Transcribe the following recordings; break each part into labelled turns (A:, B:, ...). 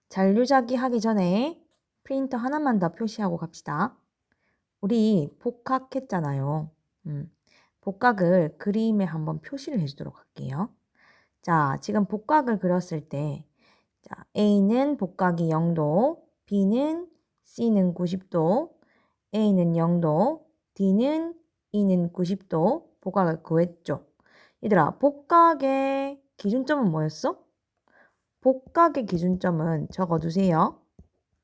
A: 잔류자기 하기 전에 프린터 하나만 더 표시하고 갑시다. 우리 복학했잖아요. 복각을 그림에 한번 표시를 해주도록 할게요. 자, 지금 복각을 그렸을 때 자, A는 복각이 0도, B는 C는 90도, A는 0도, D는 E는 90도 복각을 구했죠. 얘들아, 복각의 기준점은 뭐였어? 복각의 기준점은 적어두세요.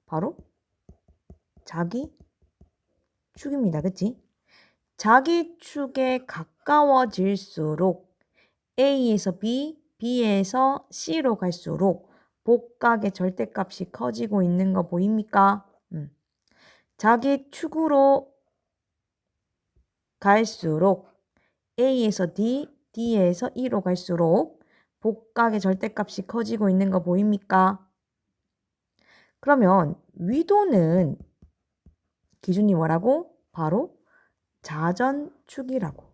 A: 바로 자기 축입니다. 그치? 자기 축에 가까워질수록 A에서 B, B에서 C로 갈수록 복각의 절대값이 커지고 있는 거 보입니까? 자기 축으로 갈수록 A에서 D, D에서 E로 갈수록 복각의 절대값이 커지고 있는 거 보입니까? 그러면 위도는 기준이 뭐라고? 바로 자전축이라고.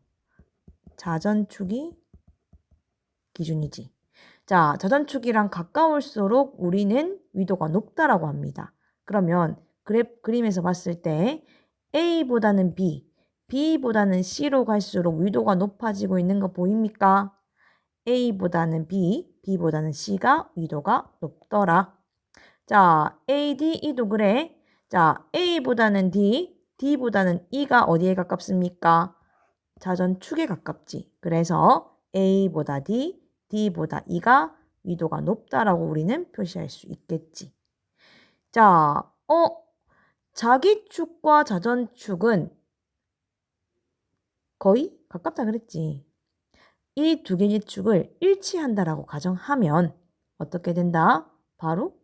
A: 자전축이 기준이지. 자, 자전축이랑 가까울수록 우리는 위도가 높다라고 합니다. 그러면 그림에서 봤을 때 A보다는 B, B보다는 C로 갈수록 위도가 높아지고 있는 거 보입니까? A보다는 B, B보다는 C가 위도가 높더라. 자, A, D, E도 그래. 자, A보다는 D, D보다는 E가 어디에 가깝습니까? 자전축에 가깝지. 그래서 A보다 D, D보다 E가 위도가 높다라고 우리는 표시할 수 있겠지. 자, 자기축과 자전축은 거의 가깝다 그랬지. 이 두 개의 축을 일치한다라고 가정하면 어떻게 된다? 바로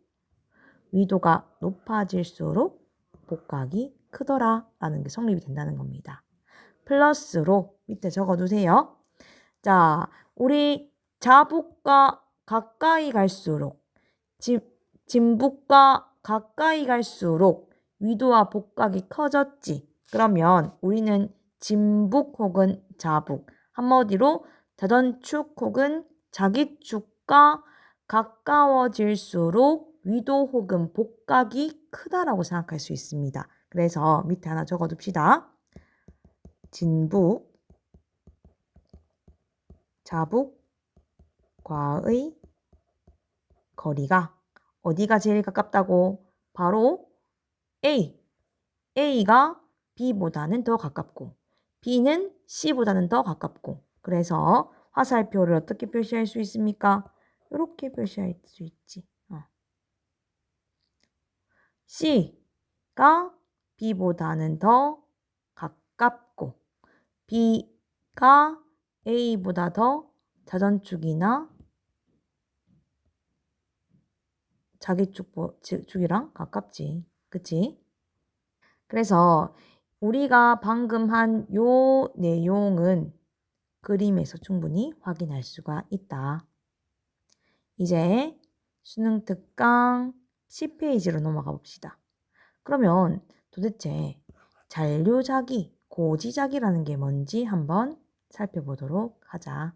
A: 위도가 높아질수록 복각이 크더라 라는 게 성립이 된다는 겁니다. 플러스로 밑에 적어두세요. 자, 우리 자북과 가까이 갈수록 진북과 가까이 갈수록 위도와 복각이 커졌지. 그러면 우리는 진북 혹은 자북 한마디로 자전축 혹은 자기축과 가까워질수록 위도 혹은 복각이 크다라고 생각할 수 있습니다. 그래서 밑에 하나 적어둡시다. 진북, 자북과의 거리가 어디가 제일 가깝다고? 바로 A. A가 B보다는 더 가깝고 B는 C보다는 더 가깝고 그래서 화살표를 어떻게 표시할 수 있습니까? 이렇게 표시할 수 있지. C가 B보다는 더 가깝고 B가 A보다 더 자전축이나 자기축이랑 가깝지. 그치? 그래서 우리가 방금 한 요 내용은 그림에서 충분히 확인할 수가 있다. 이제 수능 특강 10페이지로 넘어가 봅시다. 그러면 도대체 잔류자기, 고지자기라는 게 뭔지 한번 살펴보도록 하자.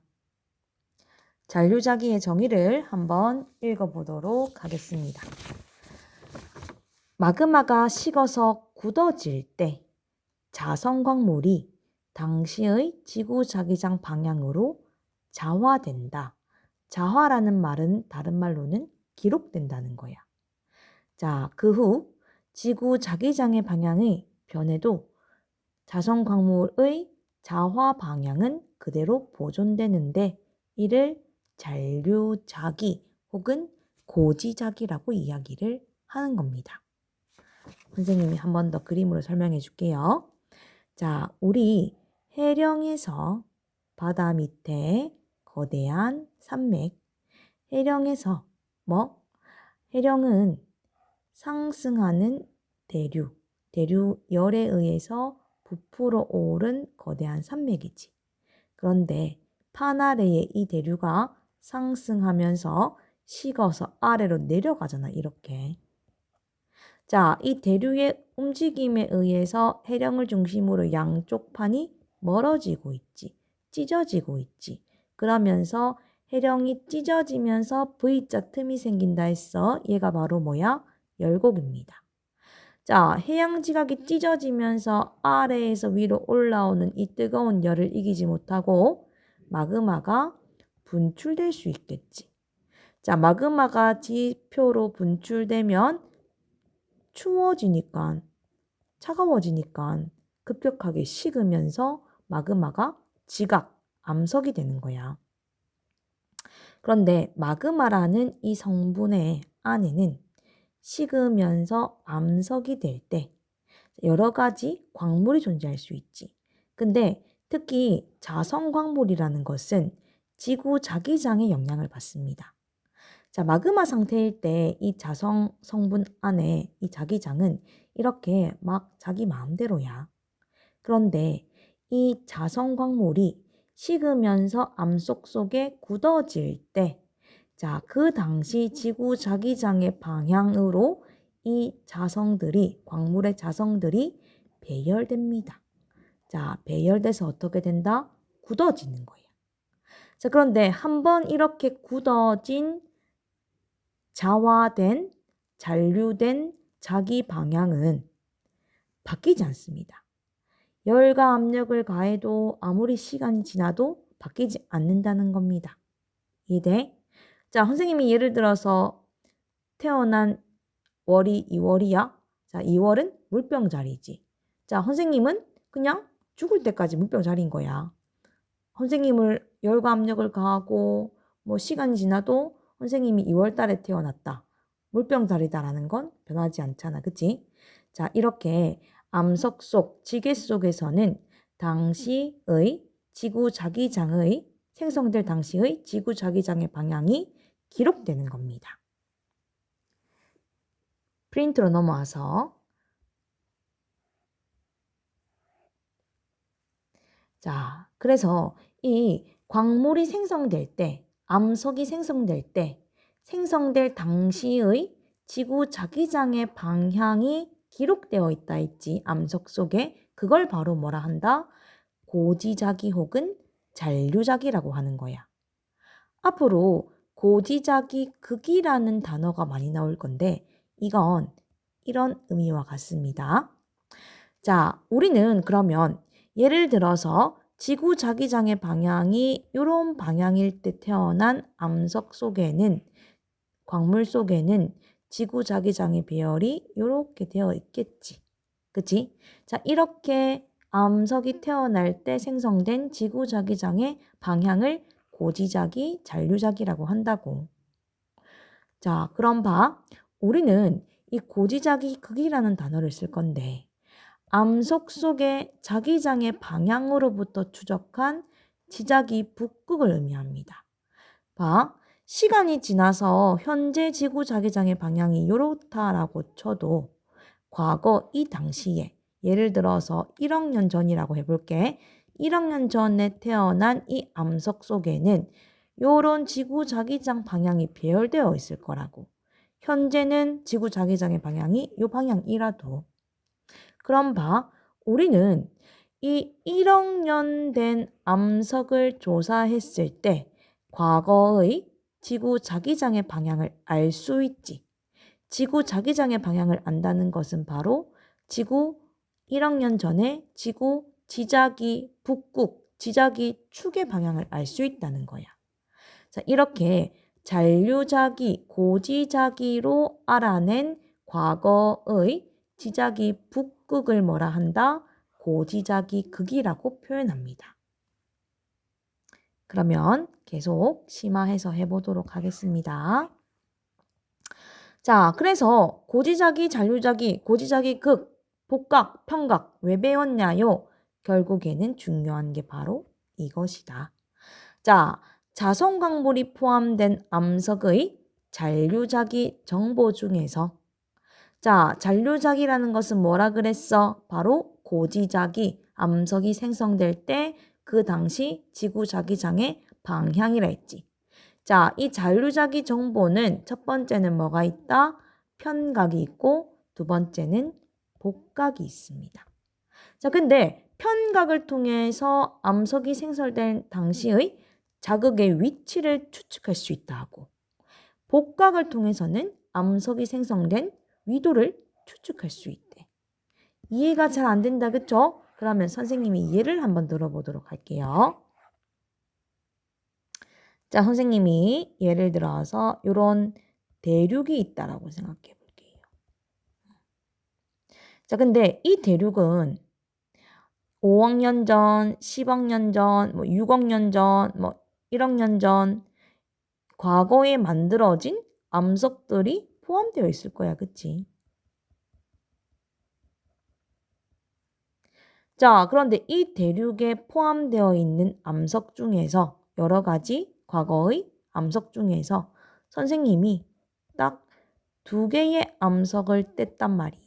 A: 잔류자기의 정의를 한번 읽어보도록 하겠습니다. 마그마가 식어서 굳어질 때 자성광물이 당시의 지구자기장 방향으로 자화된다. 자화라는 말은 다른 말로는 기록된다는 거야. 자, 그 후 지구자기장의 방향이 변해도 자성광물의 자화 방향은 그대로 보존되는데 이를 잔류자기 혹은 고지자기라고 이야기를 하는 겁니다. 선생님이 한 번 더 그림으로 설명해 줄게요. 자, 우리 해령에서 바다 밑에 거대한 산맥, 해령에서 해령은 상승하는 대류열에 의해서 부풀어 오른 거대한 산맥이지. 그런데 판 아래에 이 대류가 상승하면서 식어서 아래로 내려가잖아, 이렇게. 자, 이 대류의 움직임에 의해서 해령을 중심으로 양쪽 판이 멀어지고 있지. 찢어지고 있지. 그러면서 해령이 찢어지면서 V자 틈이 생긴다 했어. 얘가 바로 뭐야? 열곡입니다. 자, 해양 지각이 찢어지면서 아래에서 위로 올라오는 이 뜨거운 열을 이기지 못하고 마그마가 분출될 수 있겠지. 자, 마그마가 지표로 분출되면 추워지니까, 차가워지니까 급격하게 식으면서 마그마가 지각, 암석이 되는 거야. 그런데 마그마라는 이 성분의 안에는 식으면서 암석이 될 때 여러 가지 광물이 존재할 수 있지. 근데 특히 자성 광물이라는 것은 지구 자기장의 영향을 받습니다. 자, 마그마 상태일 때 이 자성 성분 안에 이 자기장은 이렇게 막 자기 마음대로야. 그런데 이 자성 광물이 식으면서 암석 속에 굳어질 때, 자, 그 당시 지구 자기장의 방향으로 이 자성들이, 광물의 자성들이 배열됩니다. 자, 배열돼서 어떻게 된다? 굳어지는 거예요. 자, 그런데 한번 이렇게 굳어진 자화된, 잔류된 자기 방향은 바뀌지 않습니다. 열과 압력을 가해도 아무리 시간이 지나도 바뀌지 않는다는 겁니다. 이해돼? 자, 선생님이 예를 들어서 태어난 월이 2월이야. 자, 2월은 물병자리지. 자, 선생님은 그냥 죽을 때까지 물병자리인 거야. 선생님을 열과 압력을 가하고 뭐 시간이 지나도 선생님이 2월 달에 태어났다. 물병자리다라는 건 변하지 않잖아. 그치? 자, 이렇게 암석 속, 지계 속에서는 당시의 지구 자기장의 생성될 당시의 지구 자기장의 방향이 기록되는 겁니다. 프린트로 넘어와서 자, 그래서 이 광물이 생성될 때, 암석이 생성될 때 생성될 당시의 지구 자기장의 방향이 기록되어 있다 했지. 암석 속에. 그걸 바로 뭐라 한다? 고지자기 혹은 잔류자기라고 하는 거야. 앞으로 고지자기 극이라는 단어가 많이 나올 건데 이건 이런 의미와 같습니다. 자, 우리는 그러면 예를 들어서 지구 자기장의 방향이 이런 방향일 때 태어난 암석 속에는, 광물 속에는 지구 자기장의 배열이 이렇게 되어 있겠지. 그치? 자, 이렇게 암석이 태어날 때 생성된 지구 자기장의 방향을 고지자기, 잔류자기라고 한다고. 자, 그럼 봐. 우리는 이 고지자기 극이라는 단어를 쓸 건데 암석 속의 자기장의 방향으로부터 추적한 지자기 북극을 의미합니다. 봐, 시간이 지나서 현재 지구 자기장의 방향이 이렇다라고 쳐도 과거 이 당시에 예를 들어서 1억 년 전이라고 해볼게. 1억 년 전에 태어난 이 암석 속에는 요런 지구 자기장 방향이 배열되어 있을 거라고. 현재는 지구 자기장의 방향이 요 방향이라도. 그럼 봐, 우리는 이 1억 년 된 암석을 조사했을 때 과거의 지구 자기장의 방향을 알 수 있지. 지구 자기장의 방향을 안다는 것은 바로 지구 1억 년 전에 지구 지자기 북극, 지자기 축의 방향을 알 수 있다는 거야. 자, 이렇게 잔류자기, 고지자기로 알아낸 과거의 지자기 북극을 뭐라 한다? 고지자기 극이라고 표현합니다. 그러면 계속 심화해서 해보도록 하겠습니다. 자, 그래서 고지자기, 잔류자기, 고지자기 극, 복각, 평각 왜 배웠냐요? 결국에는 중요한 게 바로 이것이다. 자, 자성광물이 포함된 암석의 잔류자기 정보 중에서 자, 잔류자기라는 것은 뭐라 그랬어? 바로 고지자기, 암석이 생성될 때 그 당시 지구 자기장의 방향이라 했지. 자, 이 잔류자기 정보는 첫 번째는 뭐가 있다? 편각이 있고 두 번째는 복각이 있습니다. 자, 근데 편각을 통해서 암석이 생성된 당시의 자극의 위치를 추측할 수 있다 하고, 복각을 통해서는 암석이 생성된 위도를 추측할 수 있대. 이해가 잘 안 된다, 그쵸? 그러면 선생님이 예를 한번 들어보도록 할게요. 자, 선생님이 예를 들어서 이런 대륙이 있다라고 생각해 볼게요. 자, 근데 이 대륙은 5억 년 전, 10억 년 전, 6억 년 전, 1억 년 전 과거에 만들어진 암석들이 포함되어 있을 거야, 그치? 자, 그런데 이 대륙에 포함되어 있는 암석 중에서 여러 가지 과거의 암석 중에서 선생님이 딱 2개의 암석을 뗐단 말이야.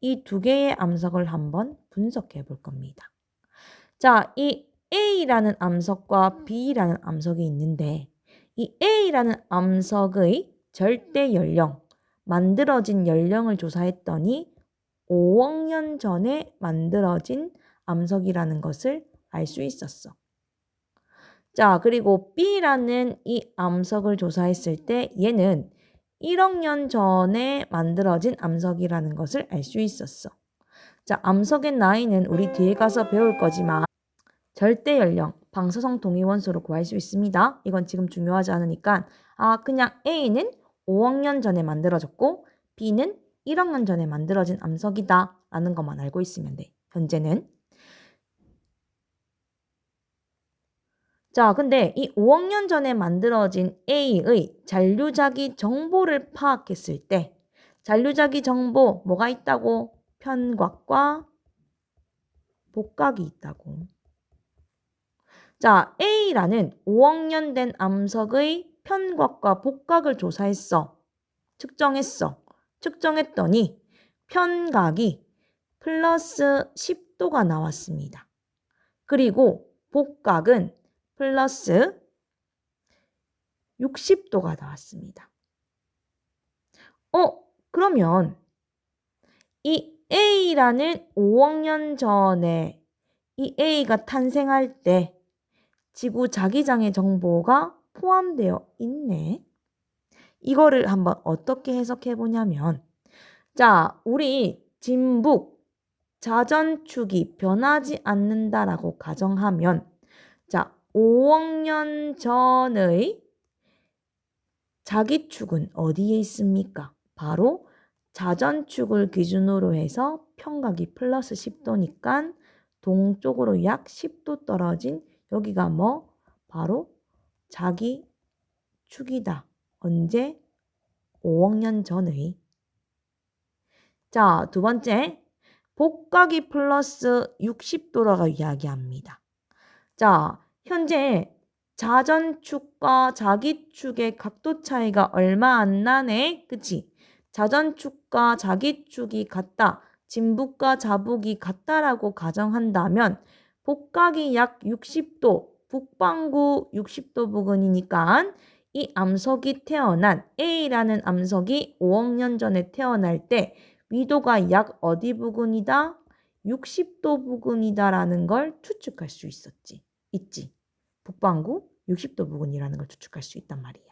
A: 이 2개의 암석을 한번 분석해 볼 겁니다. 자, 이 A라는 암석과 B라는 암석이 있는데 이 A라는 암석의 절대 연령, 만들어진 연령을 조사했더니 5억 년 전에 만들어진 암석이라는 것을 알 수 있었어. 자, 그리고 B라는 이 암석을 조사했을 때 얘는 1억 년 전에 만들어진 암석이라는 것을 알 수 있었어. 자, 암석의 나이는 우리 뒤에 가서 배울 거지만 절대 연령, 방사성 동위원소로 구할 수 있습니다. 이건 지금 중요하지 않으니까 그냥 A는 5억 년 전에 만들어졌고 B는 1억 년 전에 만들어진 암석이다 라는 것만 알고 있으면 돼. 현재는. 자, 근데 이 5억 년 전에 만들어진 A의 잔류자기 정보를 파악했을 때 잔류자기 정보 뭐가 있다고? 편곽과 복각이 있다고. 자, A라는 5억 년 된 암석의 편곽과 복각을 조사했어. 측정했어. 측정했더니 편각이 플러스 10도가 나왔습니다. 그리고 복각은 플러스 60도가 나왔습니다. 그러면 이 A라는 5억 년 전에 이 A가 탄생할 때 지구 자기장의 정보가 포함되어 있네. 이거를 한번 어떻게 해석해 보냐면 자, 우리 진북 자전축이 변하지 않는다라고 가정하면 자, 5억 년 전의 자기축은 어디에 있습니까? 바로 자전축을 기준으로 해서 편각이 플러스 10도니까 동쪽으로 약 10도 떨어진 여기가 바로 자기축이다. 언제? 5억 년 전의. 자, 2번째. 복각이 플러스 60도라고 이야기합니다. 자, 현재 자전축과 자기축의 각도 차이가 얼마 안 나네? 그치? 자전축과 자기축이 같다. 진북과 자북이 같다라고 가정한다면 복각이 약 60도, 북반구 60도 부근이니까 이 암석이 태어난 A라는 암석이 5억 년 전에 태어날 때 위도가 약 어디 부근이다? 60도 부근이다라는 걸 추측할 수 있지. 북반구 60도 부근이라는 걸 추측할 수 있단 말이야.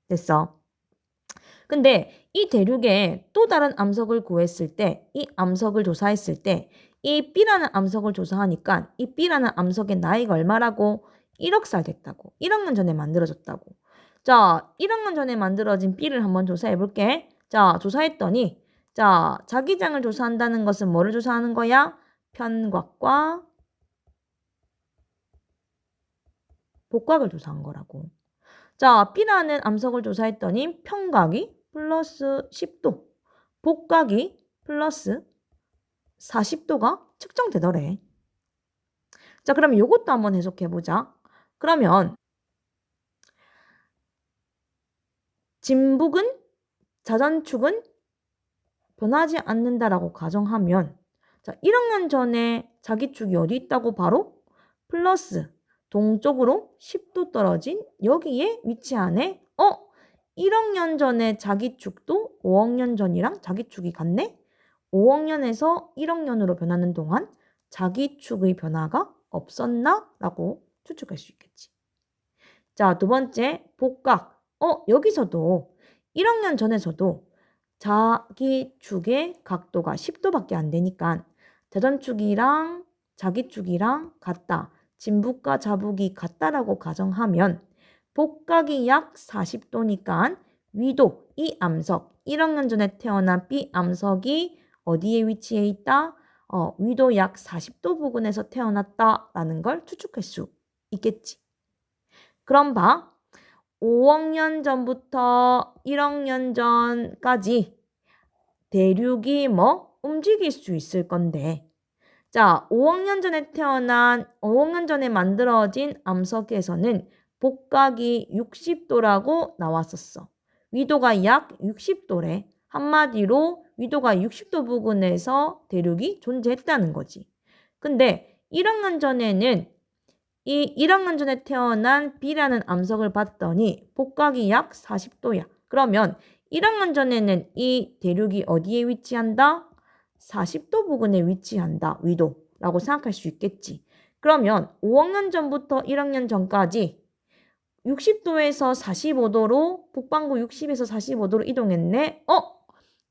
A: 됐어. 근데 이 대륙에 또 다른 암석을 구했을 때, 이 암석을 조사했을 때, 이 B라는 암석을 조사하니까 이 B라는 암석의 나이가 얼마라고? 1억 살 됐다고. 1억 년 전에 만들어졌다고. 자, 1억 년 전에 만들어진 B를 한번 조사해 볼게. 자, 조사했더니 자, 자기장을 조사한다는 것은 뭐를 조사하는 거야? 편곽과 복각을 조사한 거라고. 자, B라는 암석을 조사했더니 편각이 플러스 10도, 복각이 플러스 40도가 측정되더래. 자, 그러면 이것도 한번 해석해보자. 그러면 진북은, 자전축은 변하지 않는다라고 가정하면 자, 1억 년 전에 자기축이 어디 있다고 바로 플러스 동쪽으로 10도 떨어진 여기에 위치하네. 1억 년 전에 자기축도 5억 년 전이랑 자기축이 같네. 5억 년에서 1억 년으로 변하는 동안 자기축의 변화가 없었나? 라고 추측할 수 있겠지. 자, 두 번째, 복각. 여기서도 1억 년 전에서도 자기축의 각도가 10도밖에 안 되니까 자전축이랑 자기축이랑 같다. 진북과 자북이 같다라고 가정하면 복각이 약 40도니까 위도, 이 암석, 1억 년 전에 태어난 B 암석이 어디에 위치해 있다? 위도 약 40도 부근에서 태어났다라는 걸 추측할 수 있겠지. 그럼 봐. 5억 년 전부터 1억 년 전까지 대륙이 움직일 수 있을 건데. 자, 5억 년 전에 만들어진 암석에서는 복각이 60도라고 나왔었어. 위도가 약 60도래. 한마디로 위도가 60도 부근에서 대륙이 존재했다는 거지. 근데 1억 년 전에는 이 1억 년 전에 태어난 B라는 암석을 봤더니 복각이 약 40도야. 그러면 1억 년 전에는 이 대륙이 어디에 위치한다? 40도 부근에 위치한다. 위도라고 생각할 수 있겠지. 그러면 5억 년 전부터 1억 년 전까지 60도에서 45도로 북반구 60에서 45도로 이동했네.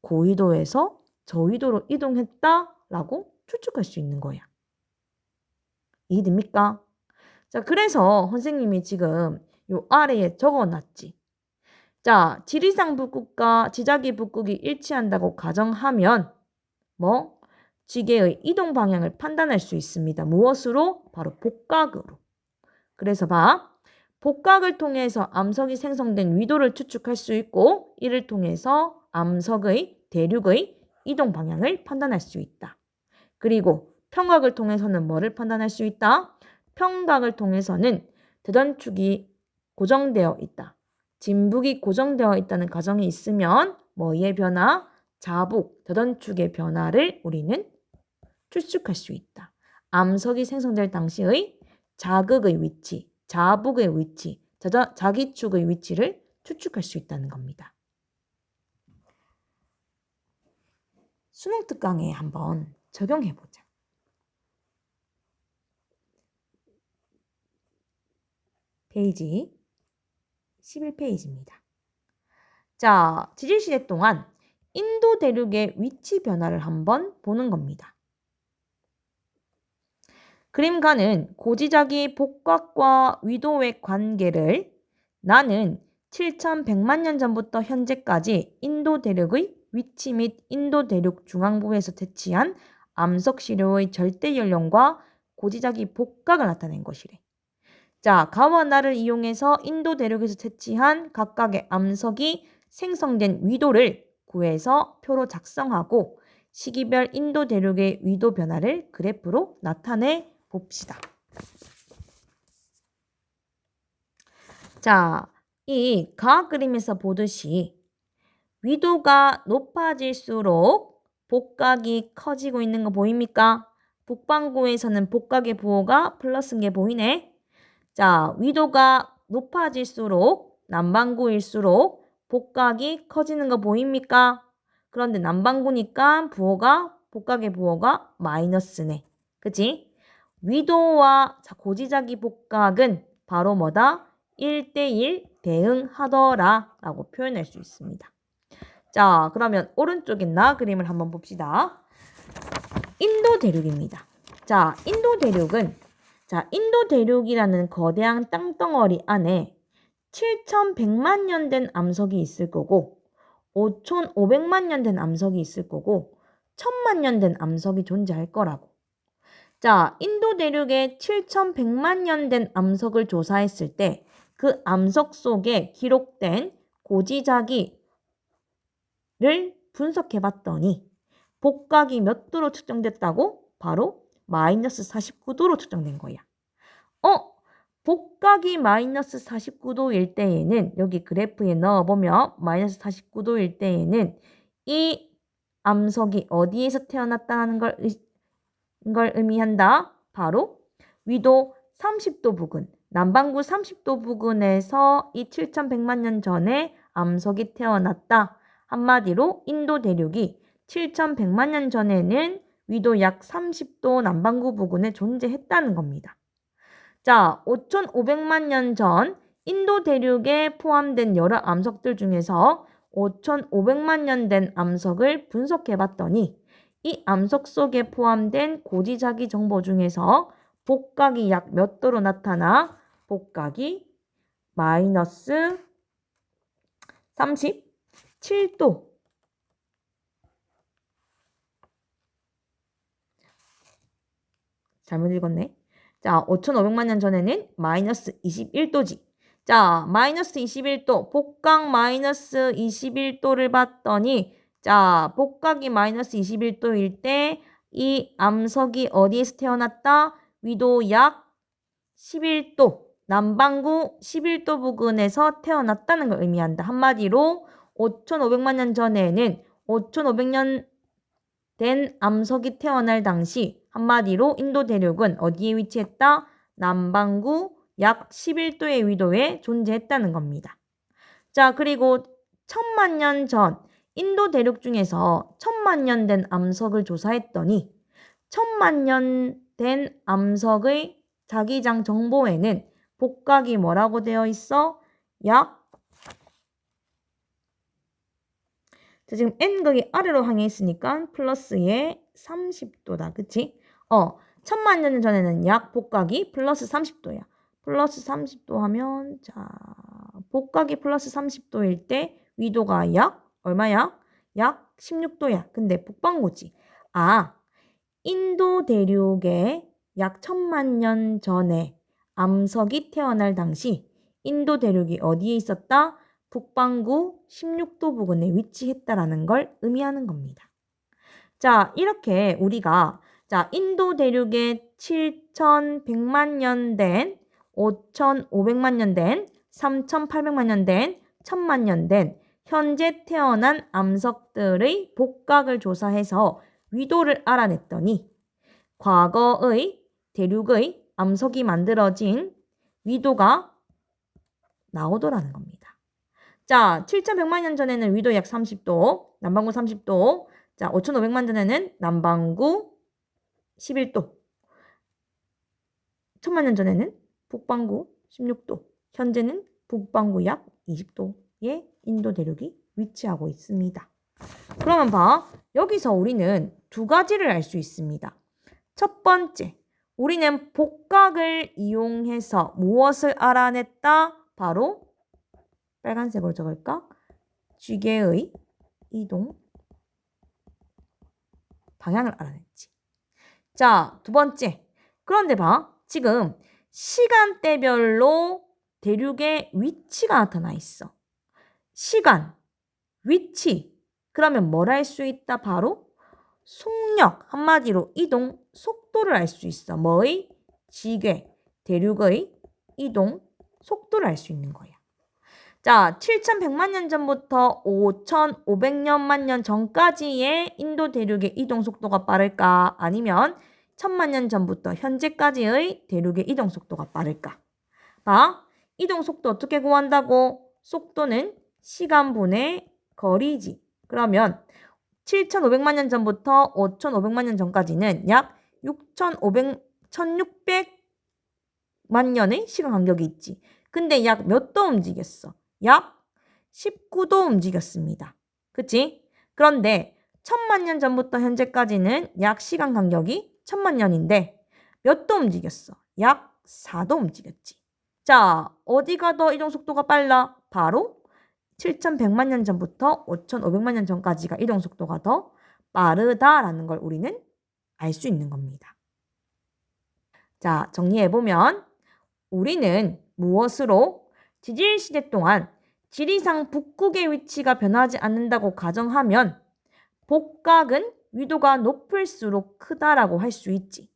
A: 고위도에서 저위도로 이동했다라고 추측할 수 있는 거야. 이해됩니까? 자, 그래서 선생님이 지금 요 아래에 적어놨지. 자, 지리산 북극과 지자기 북극이 일치한다고 가정하면 지계의 이동 방향을 판단할 수 있습니다. 무엇으로? 바로 복각으로. 그래서 봐. 복각을 통해서 암석이 생성된 위도를 추측할 수 있고 이를 통해서 암석의 대륙의 이동 방향을 판단할 수 있다. 그리고 평각을 통해서는 뭐를 판단할 수 있다? 평각을 통해서는 대전축이 고정되어 있다. 진북이 고정되어 있다는 가정이 있으면 뭐의 변화? 자북, 대전축의 변화를 우리는 추측할 수 있다. 암석이 생성될 당시의 자극의 위치, 자북의 위치, 자기축의 위치를 추측할 수 있다는 겁니다. 수능 특강에 한번 적용해보자. 페이지 11페이지입니다. 자, 지질시대 동안 인도 대륙의 위치 변화를 한번 보는 겁니다. 그림가는 고지자기 복각과 위도의 관계를 나는 7,100만 년 전부터 현재까지 인도 대륙의 위치 및 인도 대륙 중앙부에서 채취한 암석 시료의 절대 연령과 고지자기 복각을 나타낸 것이래. 자, 가와 나를 이용해서 인도 대륙에서 채취한 각각의 암석이 생성된 위도를 구해서 표로 작성하고 시기별 인도 대륙의 위도 변화를 그래프로 나타내 봅시다. 자, 이 가 그림에서 보듯이 위도가 높아질수록 복각이 커지고 있는 거 보입니까? 북반구에서는 복각의 부호가 플러스인 게 보이네. 자, 위도가 높아질수록 남반구일수록 복각이 커지는 거 보입니까? 그런데 남반구니까 복각의 부호가 마이너스네. 그치? 위도와 고지자기 복각은 바로 뭐다? 1대1 대응하더라 라고 표현할 수 있습니다. 자, 그러면 오른쪽에 나 그림을 한번 봅시다. 인도 대륙입니다. 자, 인도 대륙이라는 거대한 땅덩어리 안에 7,100만 년 된 암석이 있을 거고 5,500만 년 된 암석이 있을 거고 1,000만 년 된 암석이 존재할 거라고. 자, 인도 대륙에 7,100만 년 된 암석을 조사했을 때 그 암석 속에 기록된 고지자기를 분석해 봤더니 복각이 몇 도로 측정됐다고? 바로 마이너스 49도로 측정된 거야. 복각이 마이너스 49도일 때에는 여기 그래프에 넣어보면 마이너스 49도일 때에는 이 암석이 어디에서 태어났다는 걸 의미한다. 바로 위도 30도 부근, 남반구 30도 부근에서 이 7,100만 년 전에 암석이 태어났다. 한마디로 인도 대륙이 7,100만 년 전에는 위도 약 30도 남반구 부근에 존재했다는 겁니다. 자, 5,500만 년 전 인도 대륙에 포함된 여러 암석들 중에서 5,500만 년 된 암석을 분석해 봤더니 이 암석 속에 포함된 고지자기 정보 중에서 복각이 약 몇 도로 나타나? 복각이 마이너스 37도. 잘못 읽었네. 자, 5,500만 년 전에는 마이너스 21도지. 자, 마이너스 21도, 복각 마이너스 21도를 봤더니 자, 복각이 마이너스 21도일 때 이 암석이 어디에서 태어났다? 위도 약 11도, 남반구 11도 부근에서 태어났다는 걸 의미한다. 한마디로 5,500만 년 전에는 5,500년 된 암석이 태어날 당시 한마디로 인도 대륙은 어디에 위치했다? 남반구 약 11도의 위도에 존재했다는 겁니다. 자, 그리고 1,000만 년 전 인도 대륙 중에서 1,000만 년 된 암석을 조사했더니 1,000만 년 된 암석의 자기장 정보에는 복각이 뭐라고 되어 있어? 약 자, 지금 n극이 아래로 향해 있으니까 플러스에 30도다. 그치? 1,000만 년 전에는 약 복각이 플러스 30도야. 플러스 30도 하면 자, 복각이 플러스 30도일 때 위도가 약 얼마야? 약 16도야. 근데 북반구지. 아, 인도 대륙에 약 1,000만 년 전에 암석이 태어날 당시 인도 대륙이 어디에 있었다? 북반구 16도 부근에 위치했다라는 걸 의미하는 겁니다. 자, 이렇게 우리가 자, 인도 대륙에 7,100만 년 된, 5,500만 년 된, 3,800만 년 된, 1,000만 년 된 현재 태어난 암석들의 복각을 조사해서 위도를 알아냈더니 과거의 대륙의 암석이 만들어진 위도가 나오더라는 겁니다. 자, 7,100만 년 전에는 위도 약 30도, 남반구 30도. 자, 5,500만 전에는 남반구 11도. 1,000만 년 전에는 북반구 16도. 현재는 북반구 약 20도의 인도 대륙이 위치하고 있습니다. 그러면 봐. 여기서 우리는 두 가지를 알 수 있습니다. 첫 번째, 우리는 복각을 이용해서 무엇을 알아냈다? 바로 빨간색으로 적을까? 지게의 이동 방향을 알아냈지. 자, 두 번째. 그런데 봐. 지금 시간대별로 대륙의 위치가 나타나 있어. 시간, 위치. 그러면 뭘 알 수 있다? 바로 속력, 한마디로 이동 속도를 알 수 있어. 뭐의? 지괴, 대륙의 이동 속도를 알 수 있는 거야. 자, 7,100만 년 전부터 5,500만 년 전까지의 인도 대륙의 이동 속도가 빠를까? 아니면 1,000만 년 전부터 현재까지의 대륙의 이동 속도가 빠를까? 봐, 이동 속도 어떻게 구한다고? 속도는 시간분의 거리지. 그러면 7,500만 년 전부터 5,500만 년 전까지는 약 1,600만 년의 시간 간격이 있지. 근데 약 몇 도 움직였어? 약 19도 움직였습니다. 그치? 그런데 1,000만 년 전부터 현재까지는 약 시간 간격이 1,000만 년인데 몇 도 움직였어? 약 4도 움직였지. 자, 어디가 더 이동 속도가 빨라? 바로 7,100만 년 전부터 5,500만 년 전까지가 이동 속도가 더 빠르다라는 걸 우리는 알 수 있는 겁니다. 자, 정리해보면 우리는 무엇으로 지질시대 동안 지리상 북극의 위치가 변하지 않는다고 가정하면 복각은 위도가 높을수록 크다라고 할 수 있지.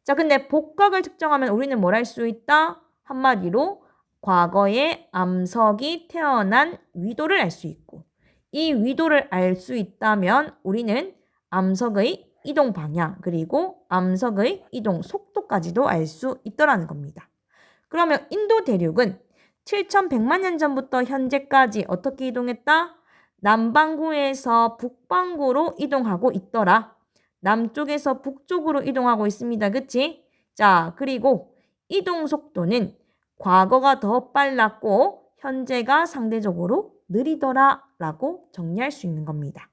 A: 자, 근데 복각을 측정하면 우리는 뭘 할 수 있다? 한마디로 과거에 암석이 태어난 위도를 알 수 있고 이 위도를 알 수 있다면 우리는 암석의 이동 방향 그리고 암석의 이동 속도까지도 알 수 있더라는 겁니다. 그러면 인도 대륙은 7,100만 년 전부터 현재까지 어떻게 이동했다? 남반구에서 북반구로 이동하고 있더라. 남쪽에서 북쪽으로 이동하고 있습니다. 그치? 자, 그리고 이동 속도는 과거가 더 빨랐고 현재가 상대적으로 느리더라 라고 정리할 수 있는 겁니다.